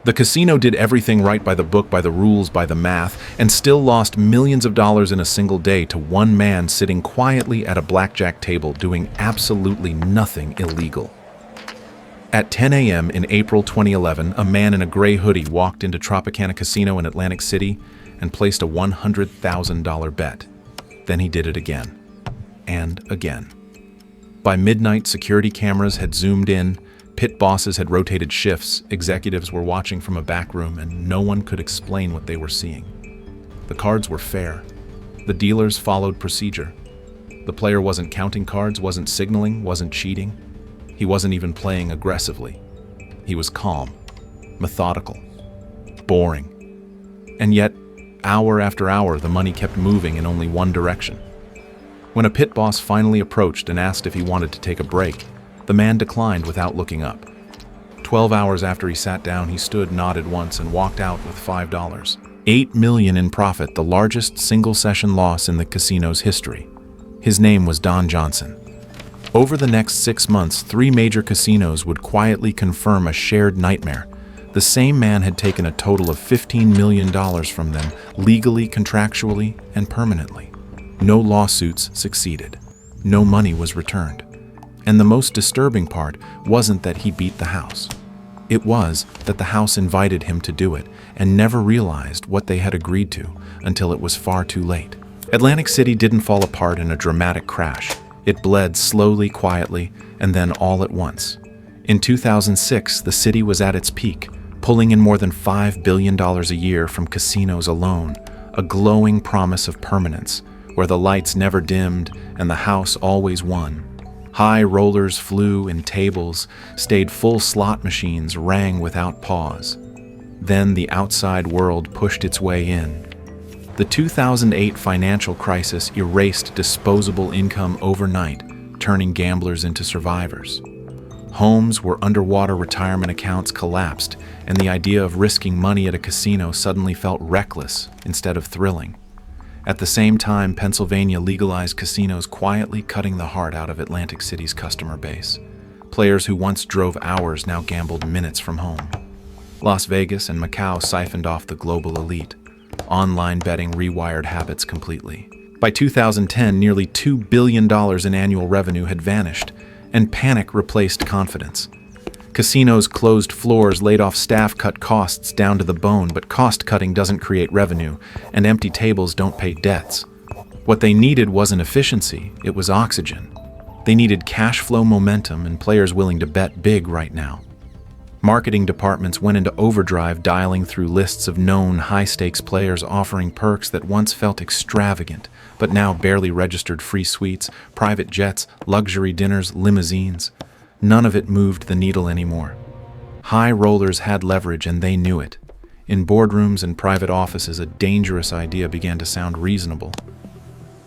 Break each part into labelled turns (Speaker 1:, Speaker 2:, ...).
Speaker 1: The casino did everything right by the book, by the rules, by the math, and still lost millions of dollars in a single day to one man sitting quietly at a blackjack table doing absolutely nothing illegal. At 10 a.m. in April 2011, a man in a gray hoodie walked into Tropicana Casino in Atlantic City and placed a $100,000 bet. Then he did it again. And again. By midnight, security cameras had zoomed in, pit bosses had rotated shifts, executives were watching from a back room, and no one could explain what they were seeing. The cards were fair. The dealers followed procedure. The player wasn't counting cards, wasn't signaling, wasn't cheating. He wasn't even playing aggressively. He was calm, methodical, boring. And yet, hour after hour, the money kept moving in only one direction. When a pit boss finally approached and asked if he wanted to take a break, the man declined without looking up. 12 hours after he sat down, he stood, nodded once, and walked out with $5. $8 million in profit, the largest single-session loss in the casino's history. His name was Don Johnson. Over the next 6 months, 3 major casinos would quietly confirm a shared nightmare. The same man had taken a total of $15 million from them, legally, contractually, and permanently. No lawsuits succeeded. No money was returned. And the most disturbing part wasn't that he beat the house. It was that the house invited him to do it and never realized what they had agreed to until it was far too late. Atlantic City didn't fall apart in a dramatic crash. It bled slowly, quietly, and then all at once. In 2006, the city was at its peak, pulling in more than $5 billion a year from casinos alone, a glowing promise of permanence, where the lights never dimmed and the house always won. High rollers flew and tables stayed full, slot machines rang without pause. Then the outside world pushed its way in. The 2008 financial crisis erased disposable income overnight, turning gamblers into survivors. Homes where underwater retirement accounts collapsed, and the idea of risking money at a casino suddenly felt reckless instead of thrilling. At the same time, Pennsylvania legalized casinos, quietly cutting the heart out of Atlantic City's customer base. Players who once drove hours now gambled minutes from home. Las Vegas and Macau siphoned off the global elite. Online betting rewired habits completely. By 2010, nearly $2 billion in annual revenue had vanished, and panic replaced confidence. Casinos closed floors, laid off staff, cut costs down to the bone, but cost-cutting doesn't create revenue, and empty tables don't pay debts. What they needed wasn't efficiency, it was oxygen. They needed cash flow momentum and players willing to bet big right now. Marketing departments went into overdrive, dialing through lists of known high-stakes players offering perks that once felt extravagant, but now barely registered: free suites, private jets, luxury dinners, limousines. None of it moved the needle anymore. High rollers had leverage, and they knew it. In boardrooms and private offices, a dangerous idea began to sound reasonable.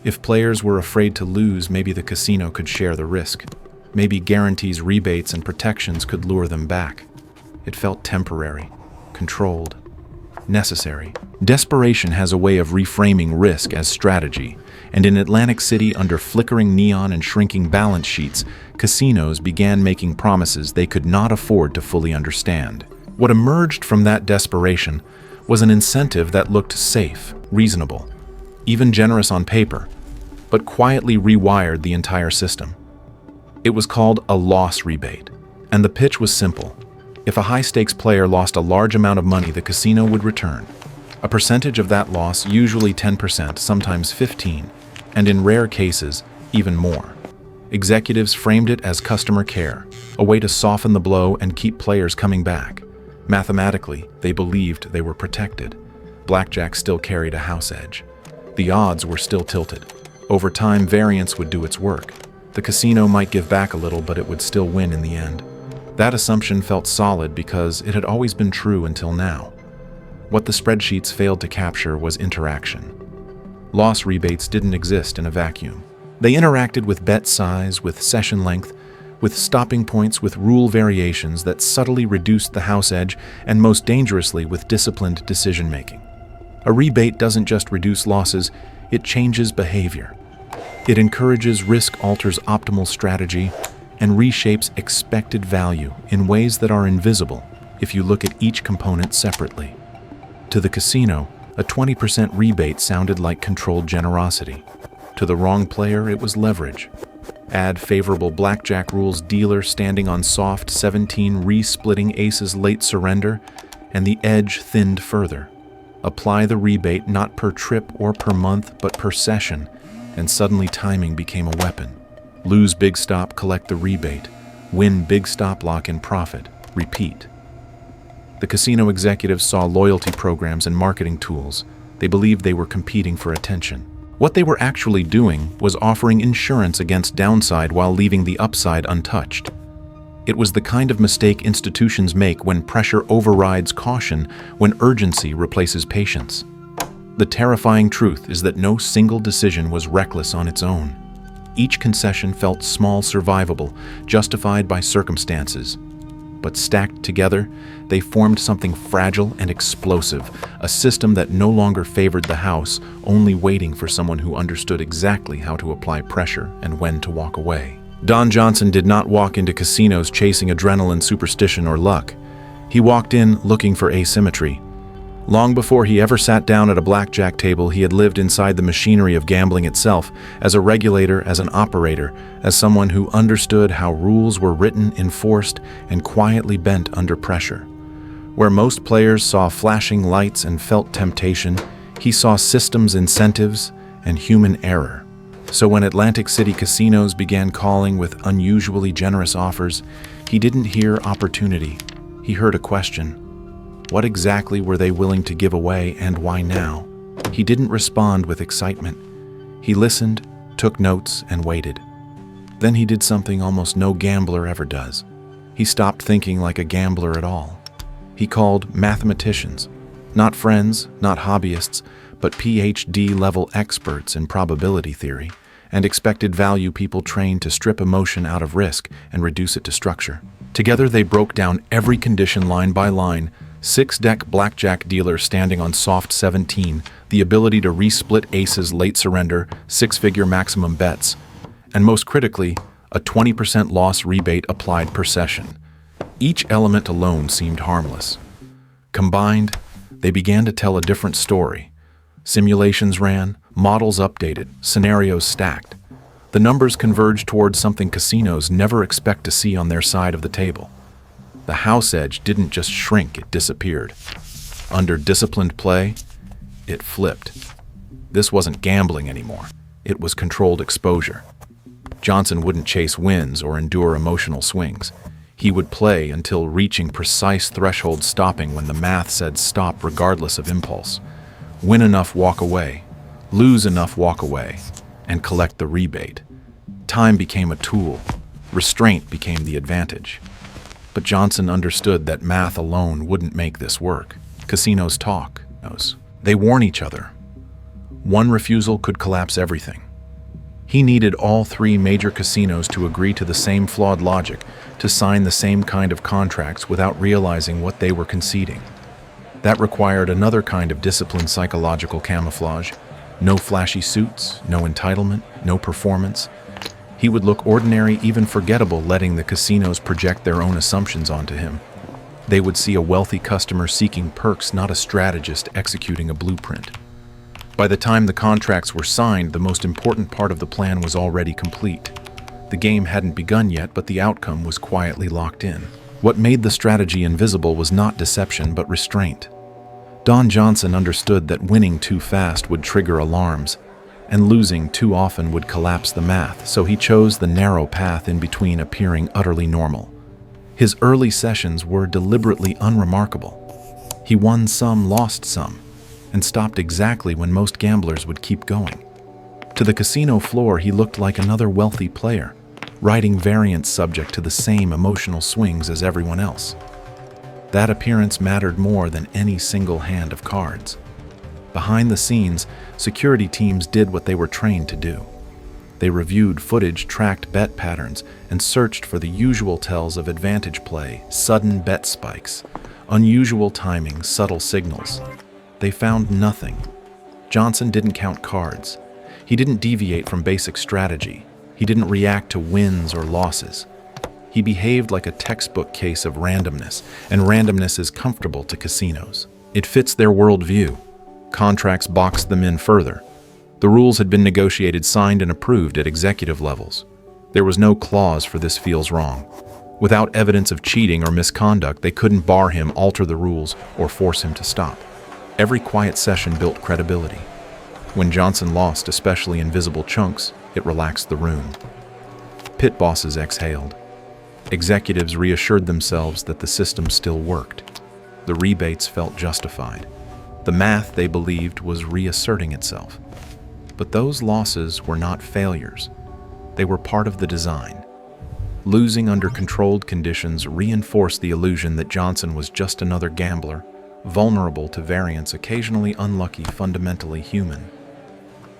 Speaker 1: If players were afraid to lose, maybe the casino could share the risk. Maybe guarantees, rebates, and protections could lure them back. It felt temporary, controlled, necessary. Desperation has a way of reframing risk as strategy, and in Atlantic City, under flickering neon and shrinking balance sheets, casinos began making promises they could not afford to fully understand. What emerged from that desperation was an incentive that looked safe, reasonable, even generous on paper, but quietly rewired the entire system. It was called a loss rebate, and the pitch was simple. If a high-stakes player lost a large amount of money, the casino would return a percentage of that loss, usually 10%, sometimes 15%, and in rare cases, even more. Executives framed it as customer care, a way to soften the blow and keep players coming back. Mathematically, they believed they were protected. Blackjack still carried a house edge. The odds were still tilted. Over time, variance would do its work. The casino might give back a little, but it would still win in the end. That assumption felt solid because it had always been true until now. What the spreadsheets failed to capture was interaction. Loss rebates didn't exist in a vacuum. They interacted with bet size, with session length, with stopping points, with rule variations that subtly reduced the house edge, and most dangerously, with disciplined decision-making. A rebate doesn't just reduce losses, it changes behavior. It encourages risk, alters optimal strategy, and reshapes expected value in ways that are invisible if you look at each component separately. To the casino, a 20% rebate sounded like controlled generosity. To the wrong player, it was leverage. Add favorable blackjack rules dealer standing on soft 17 re-splitting aces late surrender, and the edge thinned further. Apply the rebate not per trip or per month, but per session, and suddenly timing became a weapon. Lose big stop, collect the rebate. Win big stop, lock in profit. Repeat. The casino executives saw loyalty programs and marketing tools. They believed they were competing for attention. What they were actually doing was offering insurance against downside while leaving the upside untouched. It was the kind of mistake institutions make when pressure overrides caution, when urgency replaces patience. The terrifying truth is that no single decision was reckless on its own. Each concession felt small, survivable, justified by circumstances. But stacked together, they formed something fragile and explosive, a system that no longer favored the house, only waiting for someone who understood exactly how to apply pressure and when to walk away. Don Johnson did not walk into casinos chasing adrenaline, superstition, or luck. He walked in looking for asymmetry. Long before he ever sat down at a blackjack table, he had lived inside the machinery of gambling itself, as a regulator, as an operator, as someone who understood how rules were written, enforced, and quietly bent under pressure. Where most players saw flashing lights and felt temptation, he saw systems, incentives, and human error. So when Atlantic City casinos began calling with unusually generous offers, he didn't hear opportunity. He heard a question. What exactly were they willing to give away, and why now? He didn't respond with excitement. He listened, took notes, and waited. Then he did something almost no gambler ever does. He stopped thinking like a gambler at all. He called mathematicians, not friends, not hobbyists, but PhD-level experts in probability theory, and expected value people trained to strip emotion out of risk and reduce it to structure. Together they broke down every condition line by line: 6-deck blackjack dealer standing on soft 17, the ability to re-split aces late surrender, 6-figure maximum bets, and most critically, a 20% loss rebate applied per session. Each element alone seemed harmless. Combined, they began to tell a different story. Simulations ran, models updated, scenarios stacked. The numbers converged towards something casinos never expect to see on their side of the table. The house edge didn't just shrink, it disappeared. Under disciplined play, it flipped. This wasn't gambling anymore. It was controlled exposure. Johnson wouldn't chase wins or endure emotional swings. He would play until reaching precise threshold, stopping when the math said stop regardless of impulse. Win enough, walk away. Lose enough, walk away. And collect the rebate. Time became a tool. Restraint became the advantage. But Johnson understood that math alone wouldn't make this work. Casinos talk. They warn each other. One refusal could collapse everything. He needed all three major casinos to agree to the same flawed logic, to sign the same kind of contracts without realizing what they were conceding. That required another kind of disciplined psychological camouflage. No flashy suits, no entitlement, no performance. He would look ordinary, even forgettable, letting the casinos project their own assumptions onto him. They would see a wealthy customer seeking perks, not a strategist executing a blueprint. By the time the contracts were signed, the most important part of the plan was already complete. The game hadn't begun yet, but the outcome was quietly locked in. What made the strategy invisible was not deception, but restraint. Don Johnson understood that winning too fast would trigger alarms, and losing too often would collapse the math, so he chose the narrow path in between, appearing utterly normal. His early sessions were deliberately unremarkable. He won some, lost some, and stopped exactly when most gamblers would keep going. To the casino floor, he looked like another wealthy player, riding variants subject to the same emotional swings as everyone else. That appearance mattered more than any single hand of cards. Behind the scenes, security teams did what they were trained to do. They reviewed footage, tracked bet patterns, and searched for the usual tells of advantage play, sudden bet spikes, unusual timing, subtle signals. They found nothing. Johnson didn't count cards. He didn't deviate from basic strategy. He didn't react to wins or losses. He behaved like a textbook case of randomness, and randomness is comfortable to casinos. It fits their worldview. Contracts boxed them in further. The rules had been negotiated, signed, and approved at executive levels. There was no clause for "this feels wrong." Without evidence of cheating or misconduct, they couldn't bar him, alter the rules, or force him to stop. Every quiet session built credibility. When Johnson lost, especially in visible chunks, it relaxed the room. Pit bosses exhaled. Executives reassured themselves that the system still worked. The rebates felt justified. The math, they believed, was reasserting itself. But those losses were not failures. They were part of the design. Losing under controlled conditions reinforced the illusion that Johnson was just another gambler, vulnerable to variance, occasionally unlucky, fundamentally human.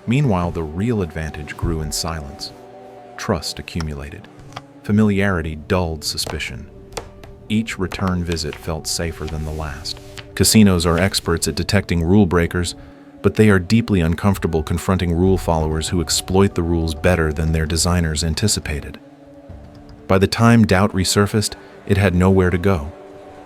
Speaker 1: Meanwhile, the real advantage grew in silence. Trust accumulated. Familiarity dulled suspicion. Each return visit felt safer than the last. Casinos are experts at detecting rule breakers, but they are deeply uncomfortable confronting rule followers who exploit the rules better than their designers anticipated. By the time doubt resurfaced, it had nowhere to go.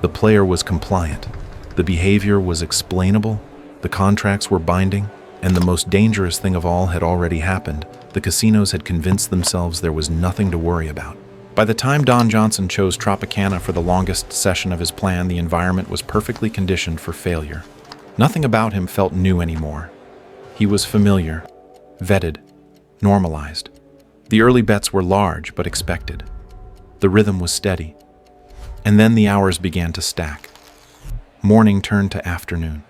Speaker 1: The player was compliant. The behavior was explainable. The contracts were binding. And the most dangerous thing of all had already happened. The casinos had convinced themselves there was nothing to worry about. By the time Don Johnson chose Tropicana for the longest session of his plan, the environment was perfectly conditioned for failure. Nothing about him felt new anymore. He was familiar, vetted, normalized. The early bets were large but expected. The rhythm was steady. And then the hours began to stack. Morning turned to afternoon.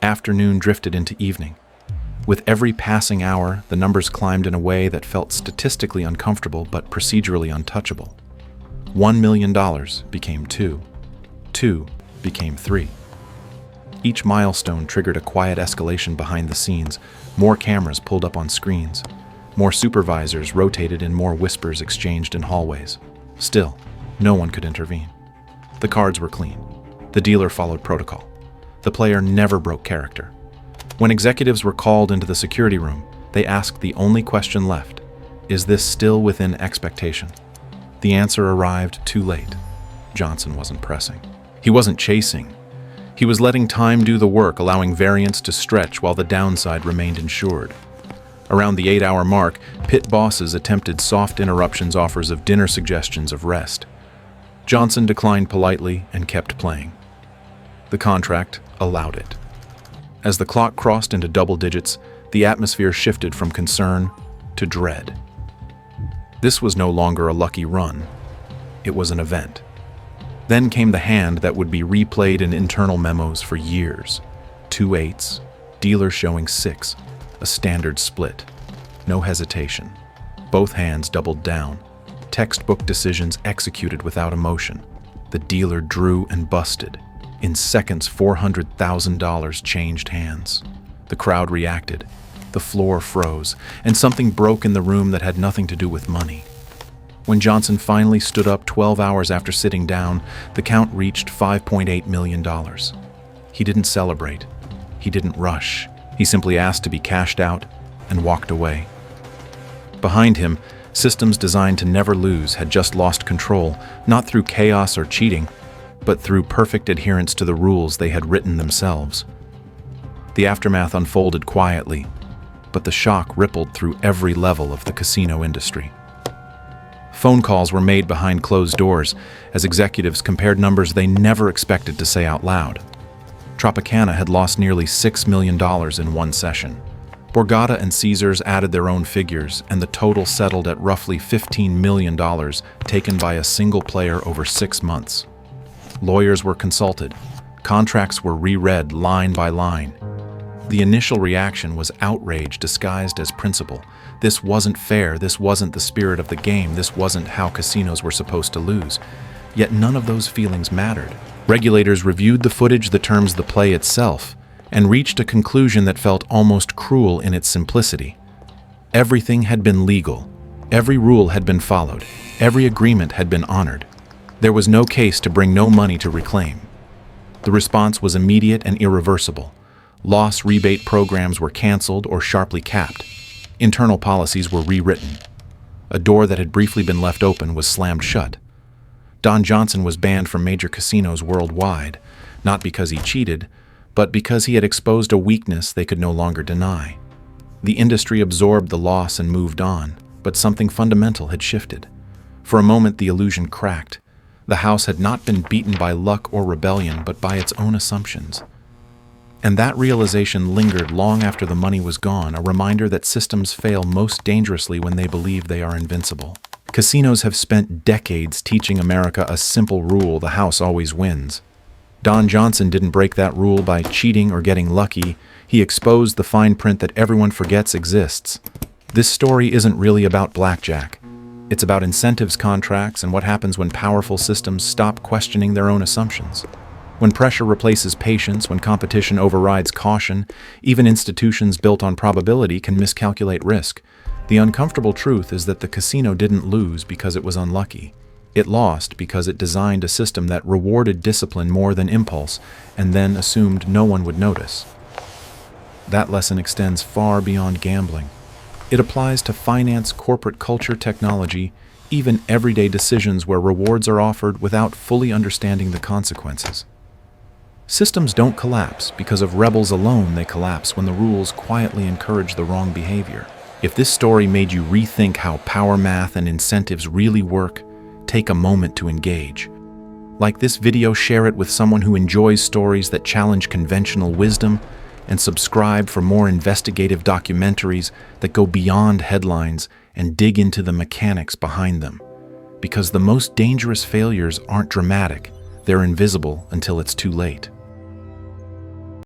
Speaker 1: Afternoon drifted into evening. With every passing hour, the numbers climbed in a way that felt statistically uncomfortable but procedurally untouchable. $1 million became 2. 2 became 3. Each milestone triggered a quiet escalation behind the scenes. More cameras pulled up on screens. More supervisors rotated and more whispers exchanged in hallways. Still, no one could intervene. The cards were clean. The dealer followed protocol. The player never broke character. When executives were called into the security room, they asked the only question left: is this still within expectation? The answer arrived too late. Johnson wasn't pressing. He wasn't chasing. He was letting time do the work, allowing variance to stretch while the downside remained insured. Around the 8-hour mark, pit bosses attempted soft interruptions, offers of dinner, suggestions of rest. Johnson declined politely and kept playing. The contract allowed it. As the clock crossed into double digits, the atmosphere shifted from concern to dread. This was no longer a lucky run. It was an event. Then came the hand that would be replayed in internal memos for years. 2 8s, dealer showing 6, a standard split. No hesitation. Both hands doubled down. Textbook decisions executed without emotion. The dealer drew and busted. In seconds, $400,000 changed hands. The crowd reacted. The floor froze, and something broke in the room that had nothing to do with money. When Johnson finally stood up 12 hours after sitting down, the count reached $5.8 million. He didn't celebrate. He didn't rush. He simply asked to be cashed out and walked away. Behind him, systems designed to never lose had just lost control, not through chaos or cheating, but through perfect adherence to the rules they had written themselves. The aftermath unfolded quietly, but the shock rippled through every level of the casino industry. Phone calls were made behind closed doors as executives compared numbers they never expected to say out loud. Tropicana had lost nearly $6 million in one session. Borgata and Caesars added their own figures, and the total settled at roughly $15 million taken by a single player over 6 months. Lawyers were consulted. Contracts were reread line by line. The initial reaction was outrage disguised as principle. This wasn't fair. This wasn't the spirit of the game. This wasn't how casinos were supposed to lose. Yet none of those feelings mattered. Regulators reviewed the footage, the terms, the play itself, and reached a conclusion that felt almost cruel in its simplicity. Everything had been legal. Every rule had been followed. Every agreement had been honored. There was no case to bring, no money to reclaim. The response was immediate and irreversible. Loss rebate programs were canceled or sharply capped. Internal policies were rewritten. A door that had briefly been left open was slammed shut. Don Johnson was banned from major casinos worldwide, not because he cheated, but because he had exposed a weakness they could no longer deny. The industry absorbed the loss and moved on, but something fundamental had shifted. For a moment, the illusion cracked. The house had not been beaten by luck or rebellion, but by its own assumptions. And that realization lingered long after the money was gone, a reminder that systems fail most dangerously when they believe they are invincible. Casinos have spent decades teaching America a simple rule: the house always wins. Don Johnson didn't break that rule by cheating or getting lucky. He exposed the fine print that everyone forgets exists. This story isn't really about blackjack. It's about incentives contracts and what happens when powerful systems stop questioning their own assumptions. When pressure replaces patience, when competition overrides caution, even institutions built on probability can miscalculate risk. The uncomfortable truth is that the casino didn't lose because it was unlucky. It lost because it designed a system that rewarded discipline more than impulse, and then assumed no one would notice. That lesson extends far beyond gambling. It applies to finance, corporate culture, technology, even everyday decisions where rewards are offered without fully understanding the consequences. Systems don't collapse because of rebels alone. They collapse when the rules quietly encourage the wrong behavior. If this story made you rethink how power math and incentives really work, take a moment to engage. Like this video, share it with someone who enjoys stories that challenge conventional wisdom, and subscribe for more investigative documentaries that go beyond headlines and dig into the mechanics behind them. Because the most dangerous failures aren't dramatic, they're invisible until it's too late.